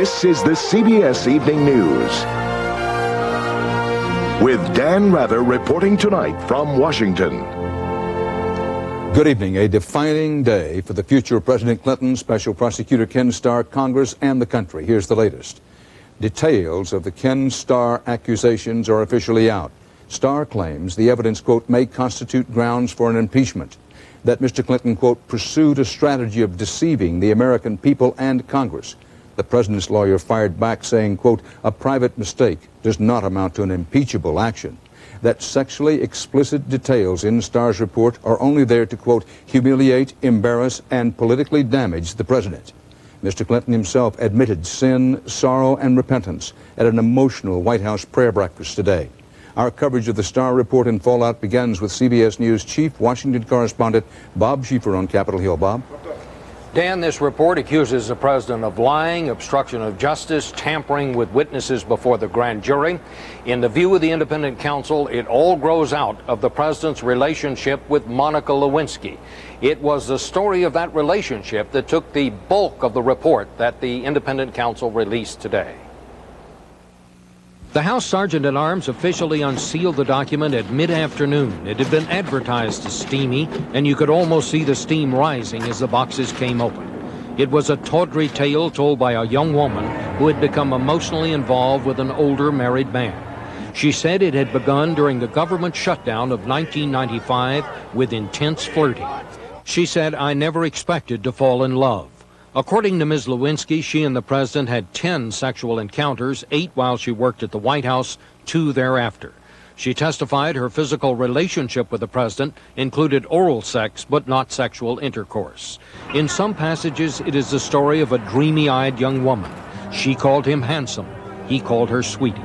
This is the CBS Evening News. With Dan Rather reporting tonight from Washington. Good evening. A defining day for the future of President Clinton, Special Prosecutor Ken Starr, Congress, and the country. Here's the latest. Details of the Ken Starr accusations are officially out. Starr claims the evidence, quote, may constitute grounds for an impeachment. That Mr. Clinton, quote, pursued a strategy of deceiving the American people and Congress. The president's lawyer fired back saying, quote, a private mistake does not amount to an impeachable action. That sexually explicit details in Starr's report are only there to, quote, humiliate, embarrass, and politically damage the president. Mr. Clinton himself admitted sin, sorrow, and repentance at an emotional White House prayer breakfast today. Our coverage of the Starr Report and fallout begins with CBS News Chief Washington correspondent Bob Schieffer on Capitol Hill. Bob? Dan, this report accuses the president of lying, obstruction of justice, tampering with witnesses before the grand jury. In the view of the independent counsel, it all grows out of the president's relationship with Monica Lewinsky. It was the story of that relationship that took the bulk of the report that the independent counsel released today. The House Sergeant-at-Arms officially unsealed the document at mid-afternoon. It had been advertised as steamy, and you could almost see the steam rising as the boxes came open. It was a tawdry tale told by a young woman who had become emotionally involved with an older married man. She said it had begun during the government shutdown of 1995 with intense flirting. She said, I never expected to fall in love. According to Ms. Lewinsky, she and the president had 10 sexual encounters, 8 while she worked at the White House, 2 thereafter. She testified her physical relationship with the president included oral sex, but not sexual intercourse. In some passages, it is the story of a dreamy-eyed young woman. She called him handsome. He called her sweetie.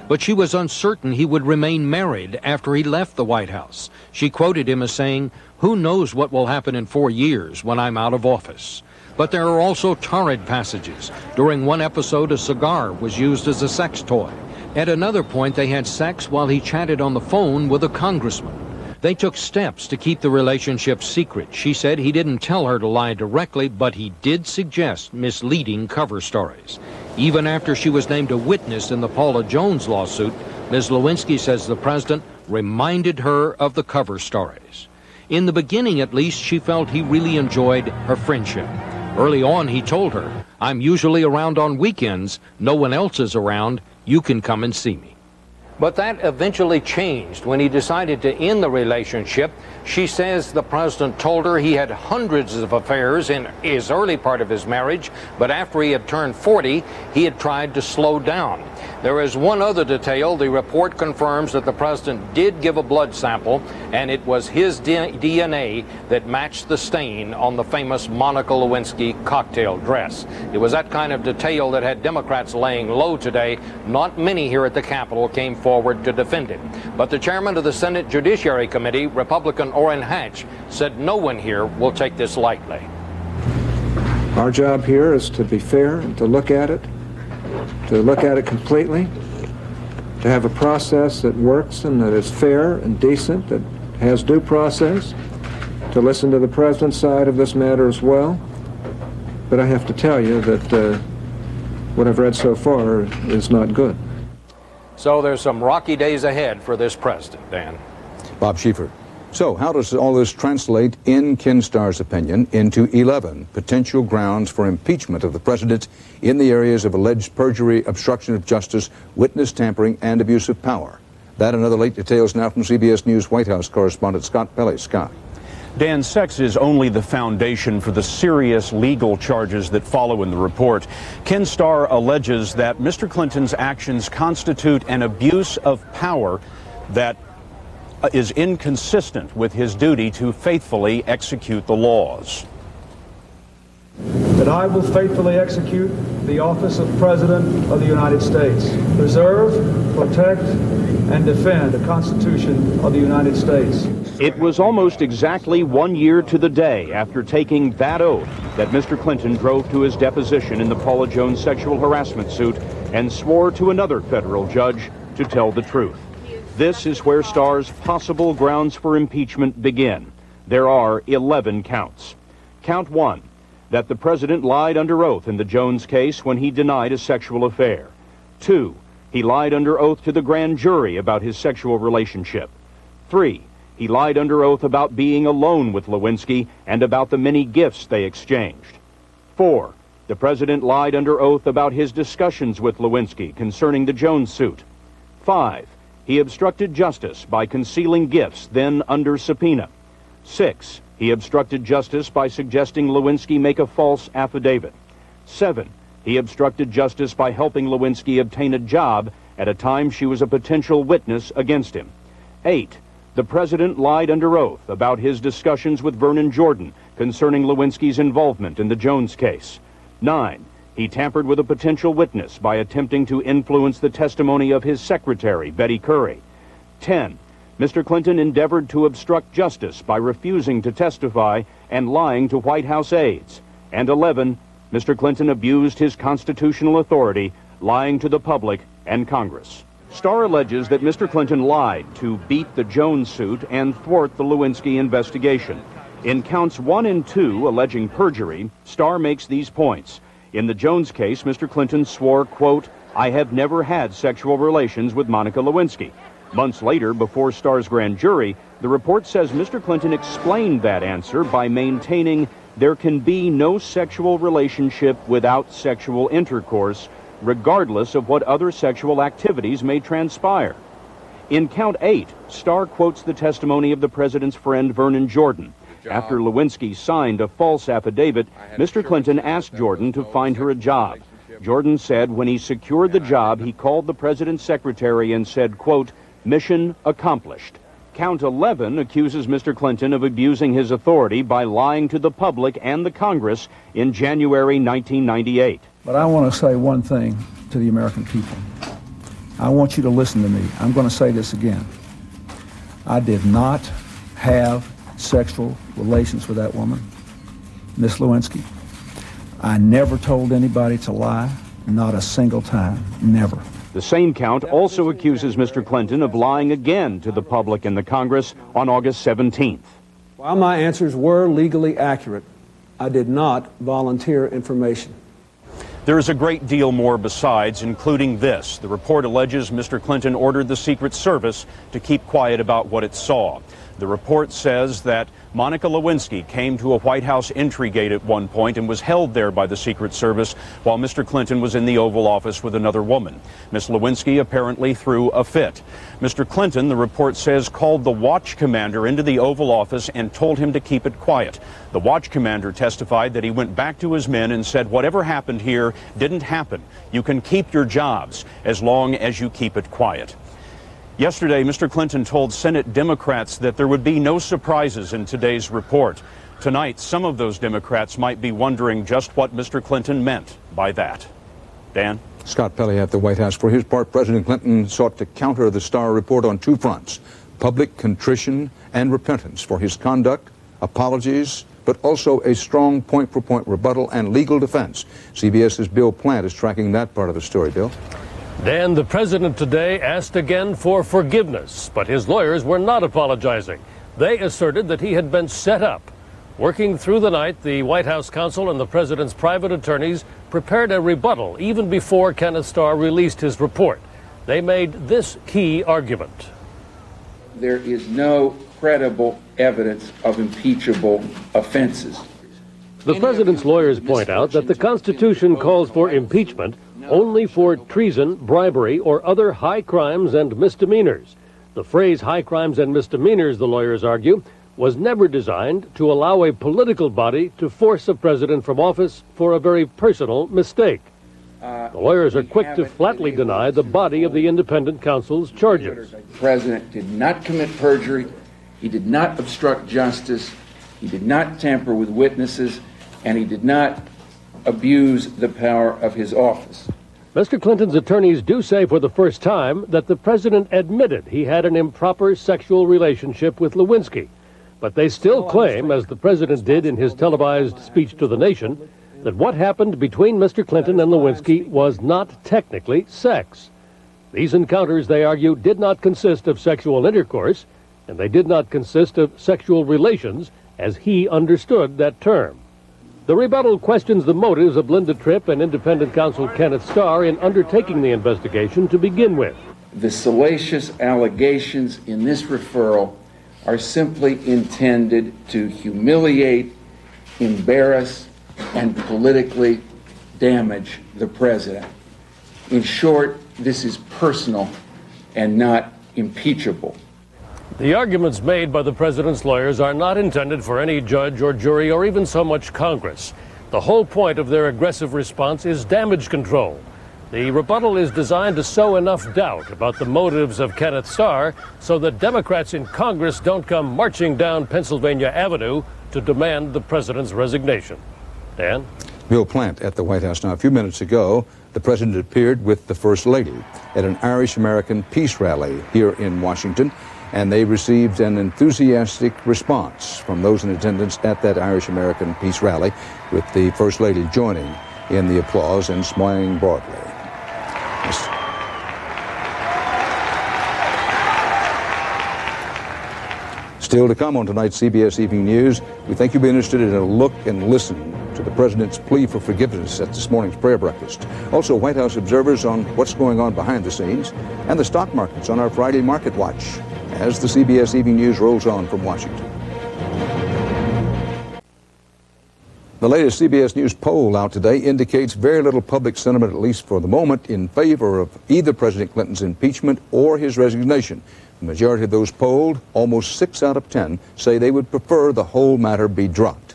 But she was uncertain he would remain married after he left the White House. She quoted him as saying, who knows what will happen in 4 years when I'm out of office. But there are also torrid passages. During one episode, a cigar was used as a sex toy. At another point, they had sex while he chatted on the phone with a congressman. They took steps to keep the relationship secret. She said he didn't tell her to lie directly, but he did suggest misleading cover stories. Even after she was named a witness in the Paula Jones lawsuit, Ms. Lewinsky says the president reminded her of the cover stories. In the beginning, at least, she felt he really enjoyed her friendship. Early on, he told her, I'm usually around on weekends. No one else is around. You can come and see me. But that eventually changed when he decided to end the relationship. She says the president told her he had hundreds of affairs in his early part of his marriage, but after he had turned 40, he had tried to slow down. There is one other detail. The report confirms that the president did give a blood sample, and it was his DNA that matched the stain on the famous Monica Lewinsky cocktail dress. It was that kind of detail that had Democrats laying low today. Not many here at the Capitol came forward to defend it. But the chairman of the Senate Judiciary Committee, Republican Orrin Hatch, said no one here will take this lightly. Our job here is to be fair and to look at it completely, to have a process that works and that is fair and decent, that has due process, to listen to the president's side of this matter as well. But I have to tell you that what I've read so far is not good. So there's some rocky days ahead for this president, Dan. Bob Schieffer. So how does all this translate, in Ken Starr's opinion, into 11 potential grounds for impeachment of the president in the areas of alleged perjury, obstruction of justice, witness tampering, and abuse of power? That and other late details now from CBS News White House correspondent Scott Pelley. Scott. Dan, sex is only the foundation for the serious legal charges that follow in the report. Ken Starr alleges that Mr. Clinton's actions constitute an abuse of power that is inconsistent with his duty to faithfully execute the laws. That I will faithfully execute the office of President of the United States, preserve, protect, and defend the Constitution of the United States. It was almost exactly 1 year to the day after taking that oath that Mr. Clinton drove to his deposition in the Paula Jones sexual harassment suit and swore to another federal judge to tell the truth. This is where Starr's possible grounds for impeachment begin. There are 11 counts. Count 1, that the president lied under oath in the Jones case when he denied a sexual affair. 2, he lied under oath to the grand jury about his sexual relationship. 3, he lied under oath about being alone with Lewinsky and about the many gifts they exchanged. 4, the president lied under oath about his discussions with Lewinsky concerning the Jones suit. 5, he obstructed justice by concealing gifts then under subpoena. 6, he obstructed justice by suggesting Lewinsky make a false affidavit. 7, he obstructed justice by helping Lewinsky obtain a job at a time she was a potential witness against him. 8, the president lied under oath about his discussions with Vernon Jordan concerning Lewinsky's involvement in the Jones case. 9, he tampered with a potential witness by attempting to influence the testimony of his secretary, Betty Curry. 10, Mr. Clinton endeavored to obstruct justice by refusing to testify and lying to White House aides. And 11, Mr. Clinton abused his constitutional authority, lying to the public and Congress. Starr alleges that Mr. Clinton lied to beat the Jones suit and thwart the Lewinsky investigation. In counts 1 and 2 alleging perjury, Starr makes these points. In the Jones case, Mr. Clinton swore, quote, "I have never had sexual relations with Monica Lewinsky." Months later, before Starr's grand jury, the report says Mr. Clinton explained that answer by maintaining there can be no sexual relationship without sexual intercourse, regardless of what other sexual activities may transpire. In count 8, Starr quotes the testimony of the president's friend Vernon Jordan. After Lewinsky signed a false affidavit, Mr. Clinton asked Jordan to find her a job. Jordan said when he secured the job, he called the president's secretary and said, quote, "Mission accomplished." Count 11 accuses Mr. Clinton of abusing his authority by lying to the public and the Congress in January 1998. But I want to say one thing to the American people. I want you to listen to me. I'm going to say this again. I did not have sexual relations with that woman, Miss Lewinsky. I never told anybody to lie, not a single time, never. The same count also accuses Mr. Clinton of lying again to the public and the Congress on August 17th. While my answers were legally accurate, I did not volunteer information. There is a great deal more besides, including this. The report alleges Mr. Clinton ordered the Secret Service to keep quiet about what it saw. The report says that Monica Lewinsky came to a White House entry gate at one point and was held there by the Secret Service while Mr. Clinton was in the Oval Office with another woman. Miss Lewinsky apparently threw a fit. Mr. Clinton, the report says, called the watch commander into the Oval Office and told him to keep it quiet. The watch commander testified that he went back to his men and said, "Whatever happened here didn't happen. You can keep your jobs as long as you keep it quiet." Yesterday, Mr. Clinton told Senate Democrats that there would be no surprises in today's report. Tonight, some of those Democrats might be wondering just what Mr. Clinton meant by that. Dan? Scott Pelley at the White House. For his part, President Clinton sought to counter the Starr Report on two fronts: public contrition and repentance for his conduct, apologies, but also a strong point-for-point rebuttal and legal defense. CBS's Bill Plant is tracking that part of the story. Bill? Dan, the president today asked again for forgiveness, but his lawyers were not apologizing. They asserted that he had been set up. Working through the night, the White House counsel and the president's private attorneys prepared a rebuttal even before Kenneth Starr released his report. They made this key argument. There is no credible evidence of impeachable offenses. The president's lawyers point out that the Constitution calls for impeachment only for treason, bribery, or other high crimes and misdemeanors. The phrase high crimes and misdemeanors, the lawyers argue, was never designed to allow a political body to force a president from office for a very personal mistake. The lawyers are quick to flatly deny the body of the independent counsel's charges. The president did not commit perjury. He did not obstruct justice. He did not tamper with witnesses, and he did not abuse the power of his office. Mr. Clinton's attorneys do say for the first time that the president admitted he had an improper sexual relationship with Lewinsky. But they still claim, as the president did in his televised speech to the nation, that what happened between Mr. Clinton and Lewinsky was not technically sex. These encounters, they argue, did not consist of sexual intercourse, and they did not consist of sexual relations as he understood that term. The rebuttal questions the motives of Linda Tripp and independent counsel Kenneth Starr in undertaking the investigation to begin with. The salacious allegations in this referral are simply intended to humiliate, embarrass, and politically damage the president. In short, this is personal and not impeachable. The arguments made by the president's lawyers are not intended for any judge or jury or even so much Congress. The whole point of their aggressive response is damage control. The rebuttal is designed to sow enough doubt about the motives of Kenneth Starr so that Democrats in Congress don't come marching down Pennsylvania Avenue to demand the president's resignation. Dan? Bill Plant at the White House. Now, a few minutes ago, the president appeared with the First Lady at an Irish-American peace rally here in Washington, and they received an enthusiastic response from those in attendance at that Irish-American peace rally, with the First Lady joining in the applause and smiling broadly. Yes. Still to come on tonight's CBS Evening News, we think you'll be interested in a look and listen to the president's plea for forgiveness at this morning's prayer breakfast. Also, White House observers on what's going on behind the scenes, and the stock markets on our Friday Market Watch as the CBS Evening News rolls on from Washington. The latest CBS News poll out today indicates very little public sentiment, at least for the moment, in favor of either President Clinton's impeachment or his resignation. The majority of those polled, almost 6 out of 10, say they would prefer the whole matter be dropped.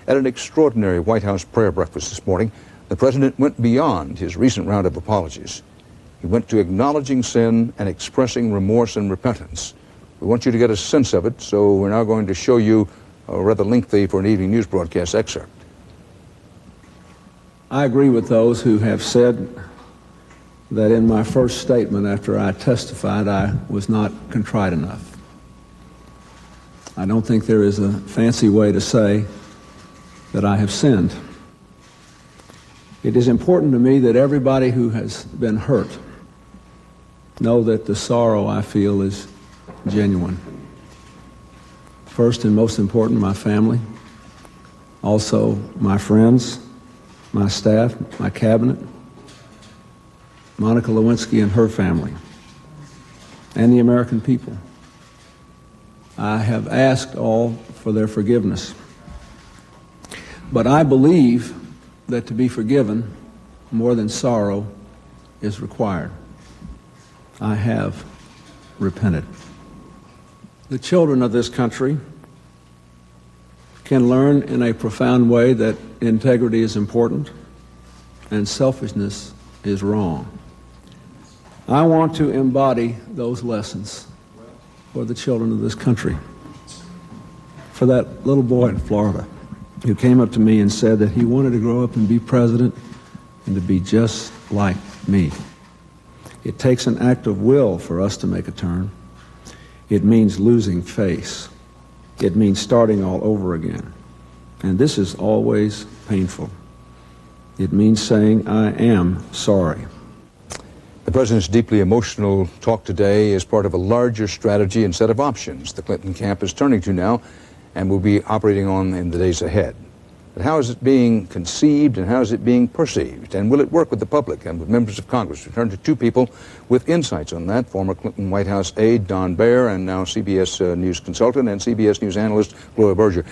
At an extraordinary White House prayer breakfast this morning, the president went beyond his recent round of apologies. He went to acknowledging sin and expressing remorse and repentance. We want you to get a sense of it, so we're now going to show you a rather lengthy for an evening news broadcast excerpt. I agree with those who have said that in my first statement after I testified, I was not contrite enough. I don't think there is a fancy way to say that I have sinned. It is important to me that everybody who has been hurt know that the sorrow I feel is genuine. First and most important, my family, also my friends, my staff, my cabinet, Monica Lewinsky and her family, and the American people. I have asked all for their forgiveness. But I believe that to be forgiven, more than sorrow is required. I have repented. The children of this country can learn in a profound way that integrity is important and selfishness is wrong. I want to embody those lessons for the children of this country. For that little boy in Florida who came up to me and said that he wanted to grow up and be president and to be just like me. It takes an act of will for us to make a turn. It means losing face. It means starting all over again. And this is always painful. It means saying, I am sorry. The president's deeply emotional talk today is part of a larger strategy and set of options the Clinton camp is turning to now and will be operating on in the days ahead. But how is it being conceived and how is it being perceived? And will it work with the public and with members of Congress? We turn to two people with insights on that, former Clinton White House aide Don Baer and now CBS News consultant and CBS News analyst Gloria Berger.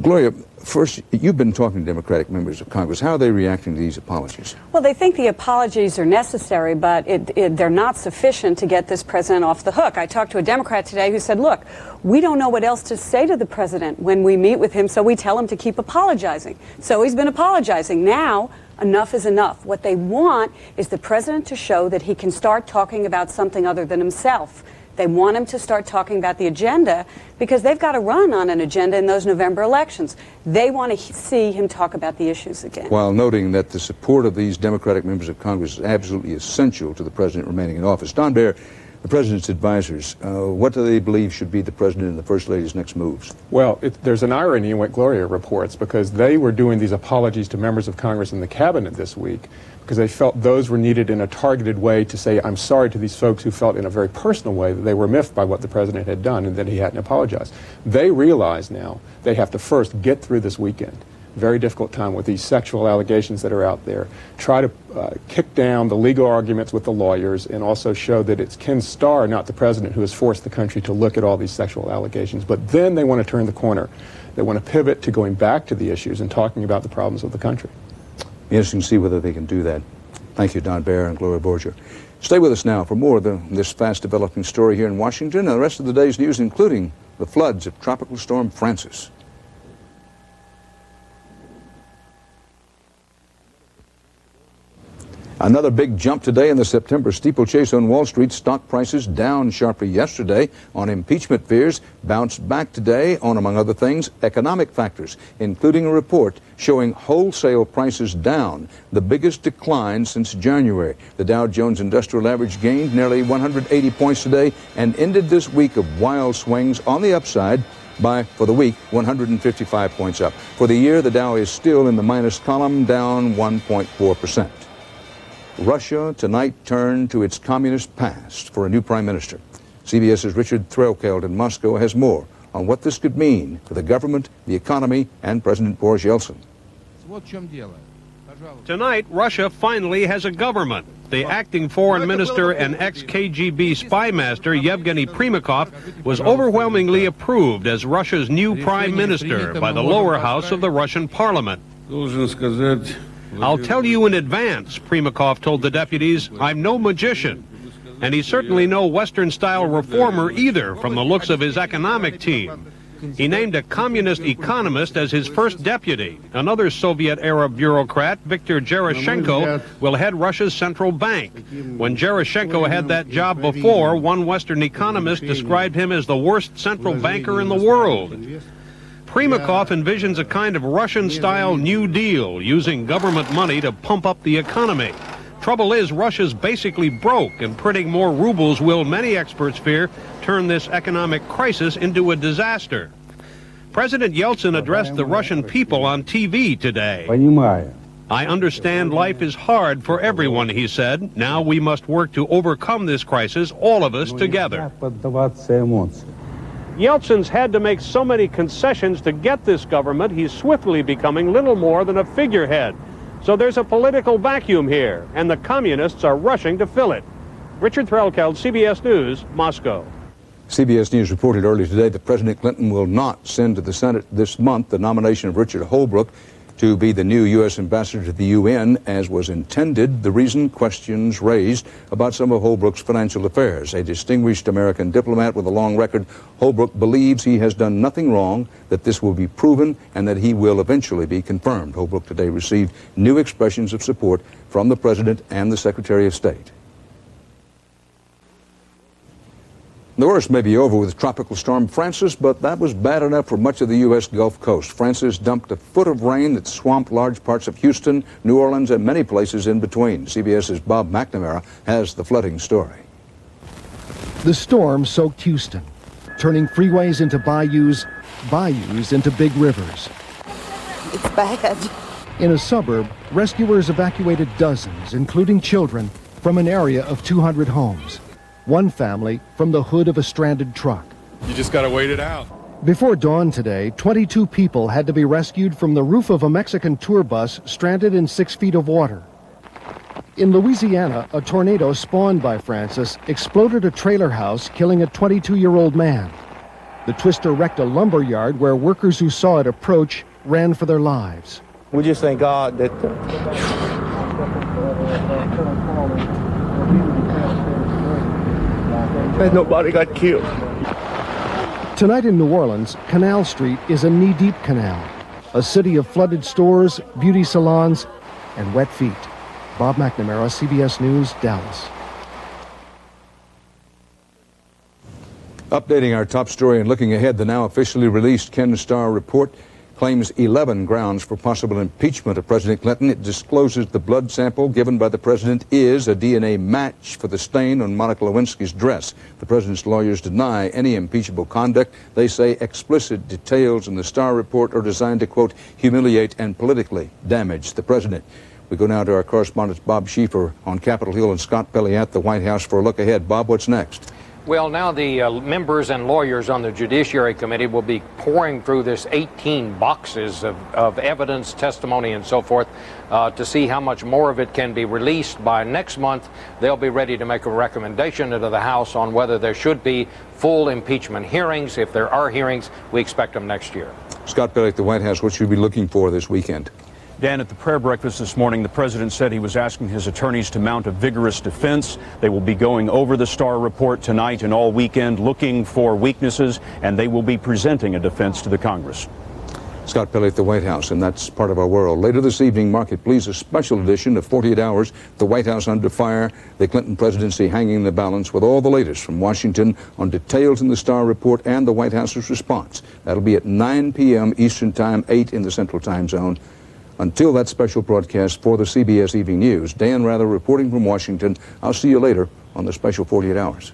Gloria, first, you've been talking to Democratic members of Congress. How are they reacting to these apologies? Well, they think the apologies are necessary, but they're not sufficient to get this president off the hook. I talked to a Democrat today who said, look, we don't know what else to say to the president when we meet with him, so we tell him to keep apologizing. So he's been apologizing. Now, enough is enough. What they want is the president to show that he can start talking about something other than himself. They want him to start talking about the agenda because they've got to run on an agenda in those November elections. They want to see him talk about the issues again. While noting that the support of these Democratic members of Congress is absolutely essential to the president remaining in office. Don Baer, the president's advisors, what do they believe should be the president and the first lady's next moves? Well, there's an irony in what Gloria reports because they were doing these apologies to members of Congress in the cabinet this week because they felt those were needed in a targeted way to say, I'm sorry to these folks who felt in a very personal way that they were miffed by what the president had done and that he hadn't apologized. They realize now they have to first get through this weekend. very difficult time with these sexual allegations that are out there, try to kick down the legal arguments with the lawyers, and also show that it's Ken Starr, not the president, who has forced the country to look at all these sexual allegations. But then they want to turn the corner. They want to pivot to going back to the issues and talking about the problems of the country. Interesting to see whether they can do that. Thank you, Don Baer and Gloria Borger. Stay with us now for more of this fast-developing story here in Washington and the rest of the day's news, including the floods of Tropical Storm Francis. Another big jump today in the September steeplechase on Wall Street. Stock prices down sharply yesterday on impeachment fears, bounced back today on, among other things, economic factors, including a report showing wholesale prices down, the biggest decline since January. The Dow Jones Industrial Average gained nearly 180 points today and ended this week of wild swings on the upside by, for the week, 155 points up. For the year, the Dow is still in the minus column, down 1.4%. Russia tonight turned to its communist past for a new prime minister. CBS's Richard Threlkeld in Moscow has more on what this could mean for the government, the economy, and President Boris Yeltsin. Tonight, Russia finally has a government. The acting foreign minister and ex-KGB spy master Yevgeny Primakov was overwhelmingly approved as Russia's new prime minister by the lower house of the Russian parliament. I'll tell you in advance, Primakov told the deputies, I'm no magician. And he's certainly no Western-style reformer either, from the looks of his economic team. He named a communist economist as his first deputy. Another Soviet-era bureaucrat, Viktor Gerashenko, will head Russia's central bank. When Gerashenko had that job before, one Western economist described him as the worst central banker in the world. Primakov envisions a kind of Russian-style New Deal, using government money to pump up the economy. Trouble is, Russia's basically broke, and printing more rubles will, many experts fear, turn this economic crisis into a disaster. President Yeltsin addressed the Russian people on TV today. I understand life is hard for everyone, he said. Now we must work to overcome this crisis, all of us together. Yeltsin's had to make so many concessions to get this government, he's swiftly becoming little more than a figurehead. So there's a political vacuum here, and the communists are rushing to fill it. Richard Threlkeld, CBS News, Moscow. CBS News reported earlier today that President Clinton will not send to the Senate this month the nomination of Richard Holbrooke to be the new U.S. ambassador to the UN, as was intended. The reason: questions raised about some of Holbrooke's financial affairs. A distinguished American diplomat with a long record, Holbrooke believes he has done nothing wrong, that this will be proven, and that he will eventually be confirmed. Holbrooke today received new expressions of support from the President and the Secretary of State. The worst may be over with Tropical Storm Francis, but that was bad enough for much of the U.S. Gulf Coast. Francis dumped a foot of rain that swamped large parts of Houston, New Orleans, and many places in between. CBS's Bob McNamara has the flooding story. The storm soaked Houston, turning freeways into bayous, bayous into big rivers. It's bad. In a suburb, rescuers evacuated dozens, including children, from an area of 200 homes. One family from the hood of a stranded truck. You just gotta wait it out. Before dawn today, 22 people had to be rescued from the roof of a Mexican tour bus stranded in 6 feet of water. In Louisiana, a tornado spawned by Francis exploded a trailer house, killing a 22-year-old man. The twister wrecked a lumber yard where workers who saw it approach ran for their lives. We just thank God that nobody got killed. Tonight in New Orleans, Canal Street is a knee-deep canal, a city of flooded stores, beauty salons, and wet feet. Bob McNamara, CBS News, Dallas. Updating our top story and looking ahead, the now officially released Ken Starr report claims 11 grounds for possible impeachment of President Clinton. It discloses the blood sample given by the president is a DNA match for the stain on Monica Lewinsky's dress. The president's lawyers deny any impeachable conduct. They say explicit details in the Starr report are designed to, quote, humiliate and politically damage the president. We go now to our correspondent Bob Schieffer on Capitol Hill and Scott Pelley at the White House for a look ahead. Bob, what's next? Well, now the members and lawyers on the Judiciary Committee will be pouring through this 18 boxes of evidence, testimony, and so forth to see how much more of it can be released. By next month, they'll be ready to make a recommendation to the House on whether there should be full impeachment hearings. If there are hearings, we expect them next year. Scott Pelley at the White House, what should we be looking for this weekend? Dan, at the prayer breakfast this morning, the president said he was asking his attorneys to mount a vigorous defense. They will be going over the Starr Report tonight and all weekend, looking for weaknesses, and they will be presenting a defense to the Congress. Scott Pelley at the White House, and that's part of our world. Later this evening, mark it please, a special edition of 48 Hours, the White House under fire, the Clinton presidency hanging in the balance, with all the latest from Washington on details in the Starr Report and the White House's response. That'll be at 9 p.m. Eastern Time, 8 in the Central Time Zone. Until that special broadcast for the CBS Evening News, Dan Rather reporting from Washington. I'll see you later on the special 48 Hours.